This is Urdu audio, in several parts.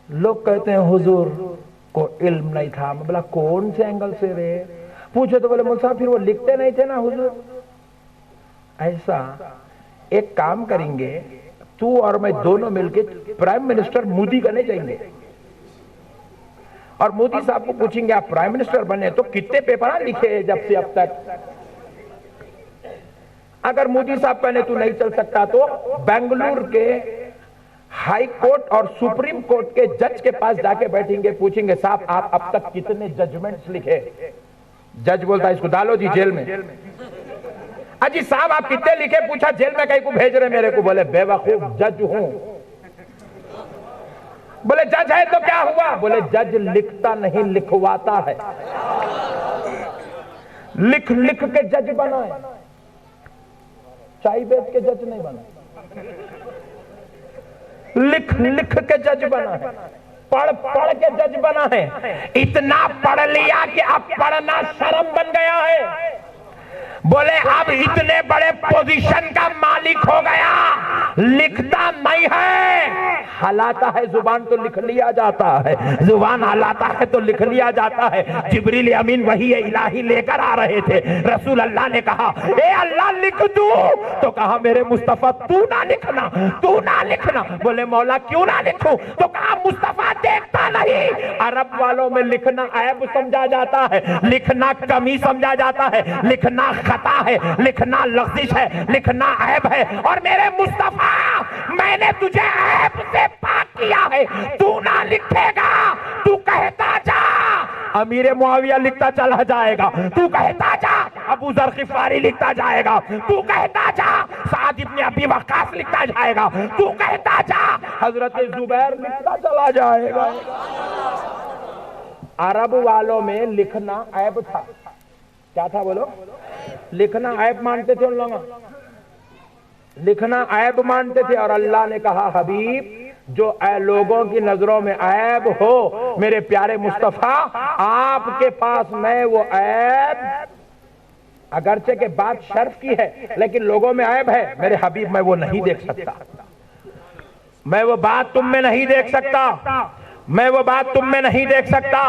لوگ کہتے ہیں حضور کو علم نہیں تھا. میں بولا کون سے اینگل سے رے؟ پوچھے تو بولے مولوی صاحب پھر وہ لکھتے نہیں تھے نا حضور. ایسا ایک کام کریں گے, تو اور میں دونوں مل کے پرائم منسٹر مودی کرنے جائیں گے, اور مودی صاحب کو پوچھیں گے آپ پرائم منسٹر بنے تو کتنے پیپر لکھے جب سے اب تک. اگر مودی صاحب کہنے تو نہیں چل سکتا تو بنگلور کے ہائی کورٹ اور سپریم کورٹ کے جج کے پاس جا کے بیٹھیں گے, پوچھیں گے صاحب آپ اب تک کتنے ججمنٹس لکھے؟ جج بولتا ہے اس کو ڈالو جی جیل میں. اجی صاحب آپ کتنے لکھے؟ پوچھا جیل میں کہیں کو بھیج رہے میرے کو. بولے بے وقوف جج ہوں. بولے جج ہے تو کیا ہوا؟ بولے جج لکھتا نہیں لکھواتا ہے. لکھ لکھ کے جج بنا ہے, چائے بیچ کے جج نہیں بنا. لکھ لکھ کے جج بنا ہے, پڑھ پڑھ کے جج بنا ہے. اتنا پڑھ لیا کہ اب پڑھنا شرم بن گیا ہے. بولے اب اتنے بڑے پوزیشن کا مالک ہو گیا, لکھتا نہیں ہے, ہلاتا ہے زبان تو لکھ لیا جاتا ہے, زبان ہلاتا ہے تو لکھ لیا جاتا ہے. جبریل امین وحی الہی لے کر آ رہے تھے, رسول اللہ نے کہا اے اللہ لکھ دوں, تو کہا میرے مصطفیٰ تو نہ لکھنا, تو نہ لکھنا. بولے مولا کیوں نہ لکھوں؟ تو کہا مصطفیٰ دیکھتا نہیں. عرب والوں میں لکھنا عیب سمجھا جاتا ہے, لکھنا کمی سمجھا جاتا ہے, لکھنا خطا ہے, لکھنا لغزش ہے, لکھنا عیب ہے. اور میرے مصطفیٰ میں نے تجھے عیب سے پاک کیا ہے, تو نہ لکھے گا, تو کہتا جا. امیر معاویہ لکھتا چلا جائے گا, تو کہتا جا. ابو ذر غفاری لکھتا جائے گا, تو کہتا جا. سعد ابن ابی وقاص لکھتا جائے گا, تو کہتا جا. حضرت زبیر لکھتا چلا جائے گا. عرب والوں میں لکھنا عیب تھا. کیا تھا بولو؟ لکھنا عیب مانتے تھے ان لوگ, لکھنا عیب مانتے تھے. اور اللہ نے کہا حبیب جو اے لوگوں کی نظروں میں عیب ہو, میرے پیارے مصطفیٰ آپ کے پاس میں وہ عیب, اگرچہ کہ بات شرف کی ہے لیکن لوگوں میں عیب ہے, میرے حبیب میں وہ نہیں دیکھ سکتا, میں وہ بات تم میں نہیں دیکھ سکتا, میں وہ بات تم میں نہیں دیکھ سکتا.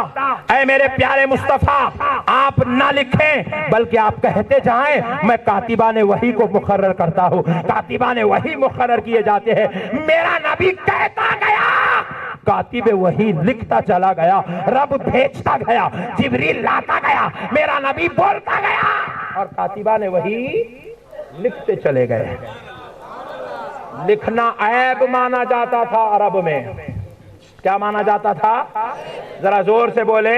اے میرے پیارے مصطفیٰ آپ نہ لکھیں بلکہ آپ کہتے جائیں, میں کاتبان وحی کو مقرر کرتا ہوں, کاتبان وحی مقرر کیے جاتے ہیں. میرا نبی کہتا گیا, کاتب وحی لکھتا چلا گیا, رب بھیجتا گیا, جبریل لاتا گیا, میرا نبی بولتا گیا, اور کاتبان وحی لکھتے چلے گئے. لکھنا عیب مانا جاتا تھا عرب میں. کیا مانا جاتا تھا؟ ذرا زور سے بولے,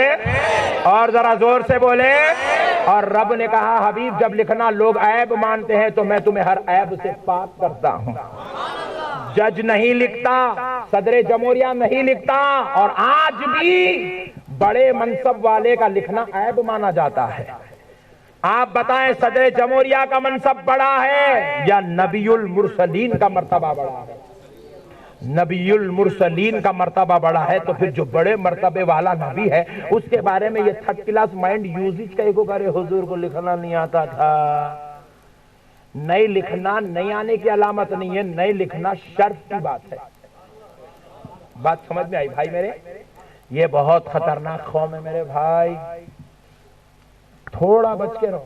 اور ذرا زور سے بولے. اور رب نے کہا حبیب جب لکھنا لوگ عیب مانتے ہیں تو میں تمہیں ہر عیب سے پاک کرتا ہوں. جج نہیں لکھتا, صدر جمہوریہ نہیں لکھتا, اور آج بھی بڑے منصب والے کا لکھنا عیب مانا جاتا ہے. آپ بتائیں صدر جمہوریہ کا منصب بڑا ہے یا نبی المرسلین کا مرتبہ بڑا ہے؟ نبی المرسلین کا مرتبہ بڑا ہے. تو پھر جو بڑے مرتبے والا نبی ہے اس کے بارے میں یہ تھرڈ کلاس مائنڈ یوزج کہے کو کرے حضور کو لکھنا نہیں آتا تھا. نہیں لکھنا نہیں آنے کی علامت نہیں ہے, نہیں لکھنا شرف کی بات ہے. بات سمجھ میں آئی بھائی میرے؟ یہ بہت خطرناک قوم ہے میرے بھائی, تھوڑا بچ کے رہو.